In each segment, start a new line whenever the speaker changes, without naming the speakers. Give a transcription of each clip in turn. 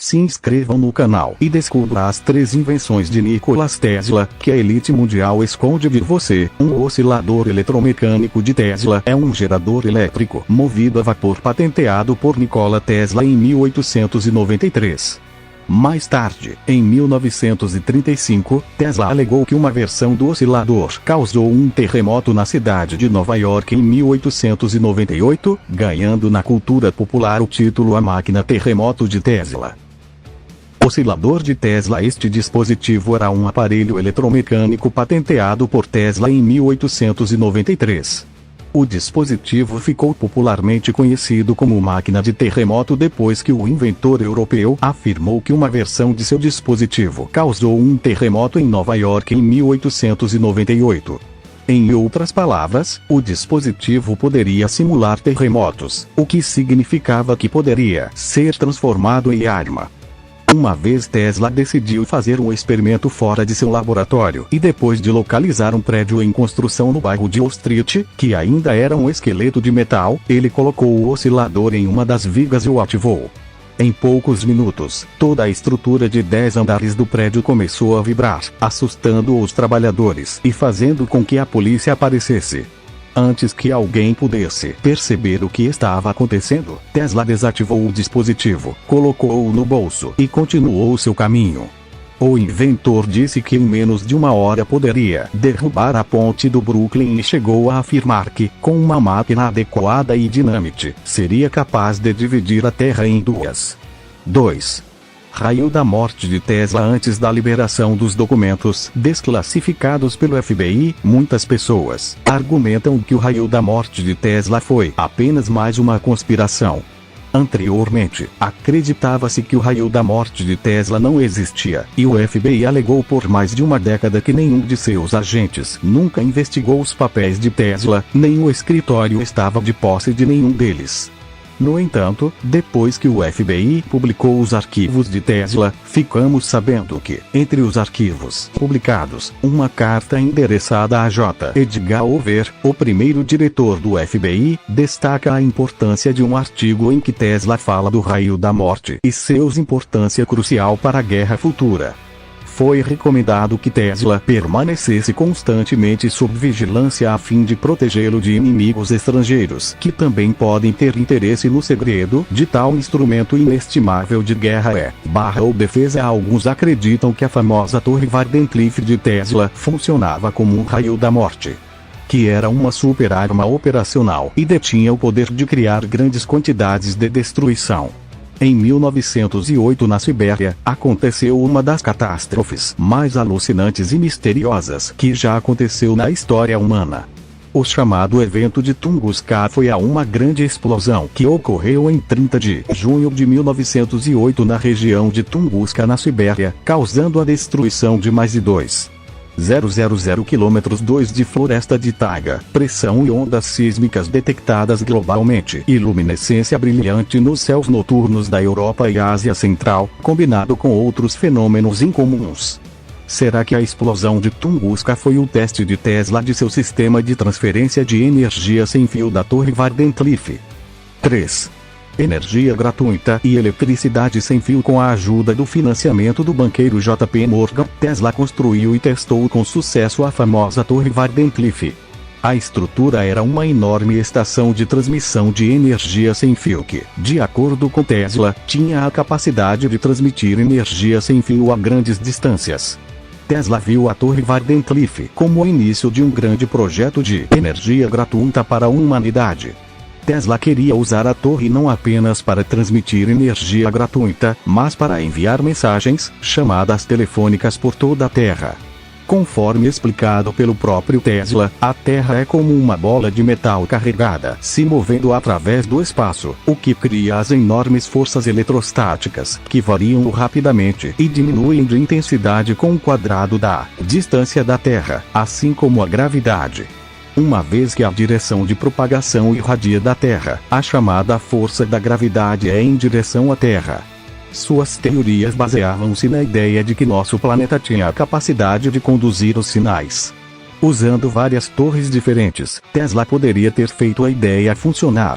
se inscrevam no canal e descubra as 3 invenções de Nikola Tesla, que a elite mundial esconde de você. Um oscilador eletromecânico de Tesla é um gerador elétrico movido a vapor patenteado por Nikola Tesla em 1893. Mais tarde, em 1935, Tesla alegou que uma versão do oscilador causou um terremoto na cidade de Nova York em 1898, ganhando na cultura popular o título A Máquina Terremoto de Tesla. Oscilador de Tesla. Este dispositivo era um aparelho eletromecânico patenteado por Tesla em 1893. O dispositivo ficou popularmente conhecido como máquina de terremoto depois que o inventor europeu afirmou que uma versão de seu dispositivo causou um terremoto em Nova York em 1898. Em outras palavras, o dispositivo poderia simular terremotos, o que significava que poderia ser transformado em arma. Uma vez Tesla decidiu fazer um experimento fora de seu laboratório e depois de localizar um prédio em construção no bairro de Wall Street, que ainda era um esqueleto de metal, ele colocou o oscilador em uma das vigas e o ativou. Em poucos minutos, toda a estrutura de 10 andares do prédio começou a vibrar, assustando os trabalhadores e fazendo com que a polícia aparecesse. Antes que alguém pudesse perceber o que estava acontecendo, Tesla desativou o dispositivo, colocou-o no bolso e continuou seu caminho. O inventor disse que em menos de 1 hora poderia derrubar a ponte do Brooklyn e chegou a afirmar que, com uma máquina adequada e dinamite, seria capaz de dividir a Terra em 2. 2. Raio da morte de Tesla. Antes da liberação dos documentos desclassificados pelo FBI, muitas pessoas argumentam que o raio da morte de Tesla foi apenas mais uma conspiração. Anteriormente, acreditava-se que o raio da morte de Tesla não existia, e o FBI alegou por mais de uma década que nenhum de seus agentes nunca investigou os papéis de Tesla, nem o escritório estava de posse de nenhum deles. No entanto, depois que o FBI publicou os arquivos de Tesla, ficamos sabendo que, entre os arquivos publicados, uma carta endereçada a J. Edgar Hoover, o primeiro diretor do FBI, destaca a importância de um artigo em que Tesla fala do raio da morte e sua importância crucial para a guerra futura. Foi recomendado que Tesla permanecesse constantemente sob vigilância a fim de protegê-lo de inimigos estrangeiros que também podem ter interesse no segredo de tal instrumento inestimável de guerra ou defesa. Alguns acreditam que a famosa Torre Wardenclyffe de Tesla funcionava como um raio da morte, que era uma super-arma operacional e detinha o poder de criar grandes quantidades de destruição. Em 1908 na Sibéria, aconteceu uma das catástrofes mais alucinantes e misteriosas que já aconteceu na história humana. O chamado evento de Tunguska foi uma grande explosão que ocorreu em 30 de junho de 1908 na região de Tunguska na Sibéria, causando a destruição de mais de 2,000 km 2 de floresta de taiga, pressão e ondas sísmicas detectadas globalmente e luminescência brilhante nos céus noturnos da Europa e Ásia Central, combinado com outros fenômenos incomuns. Será que a explosão de Tunguska foi o teste de Tesla de seu sistema de transferência de energia sem fio da Torre Wardenclyffe? 3. Energia gratuita e eletricidade sem fio. Com a ajuda do financiamento do banqueiro J.P. Morgan, Tesla construiu e testou com sucesso a famosa Torre Wardenclyffe. A estrutura era uma enorme estação de transmissão de energia sem fio que, de acordo com Tesla, tinha a capacidade de transmitir energia sem fio a grandes distâncias. Tesla viu a Torre Wardenclyffe como o início de um grande projeto de energia gratuita para a humanidade. Tesla queria usar a torre não apenas para transmitir energia gratuita, mas para enviar mensagens, chamadas telefônicas por toda a Terra. Conforme explicado pelo próprio Tesla, a Terra é como uma bola de metal carregada, se movendo através do espaço, o que cria as enormes forças eletrostáticas, que variam rapidamente e diminuem de intensidade com o quadrado da distância da Terra, assim como a gravidade. Uma vez que a direção de propagação irradia da Terra, a chamada força da gravidade é em direção à Terra. Suas teorias baseavam-se na ideia de que nosso planeta tinha a capacidade de conduzir os sinais. Usando várias torres diferentes, Tesla poderia ter feito a ideia funcionar.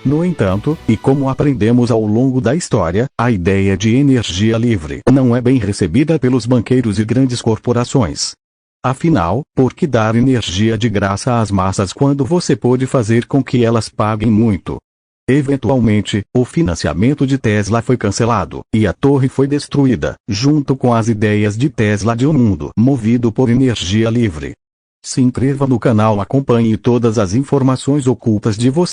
No entanto, e como aprendemos ao longo da história, a ideia de energia livre não é bem recebida pelos banqueiros e grandes corporações. Afinal, por que dar energia de graça às massas quando você pode fazer com que elas paguem muito? Eventualmente, o financiamento de Tesla foi cancelado, e a torre foi destruída, junto com as ideias de Tesla de um mundo movido por energia livre. Se inscreva no canal, acompanhe todas as informações ocultas de você.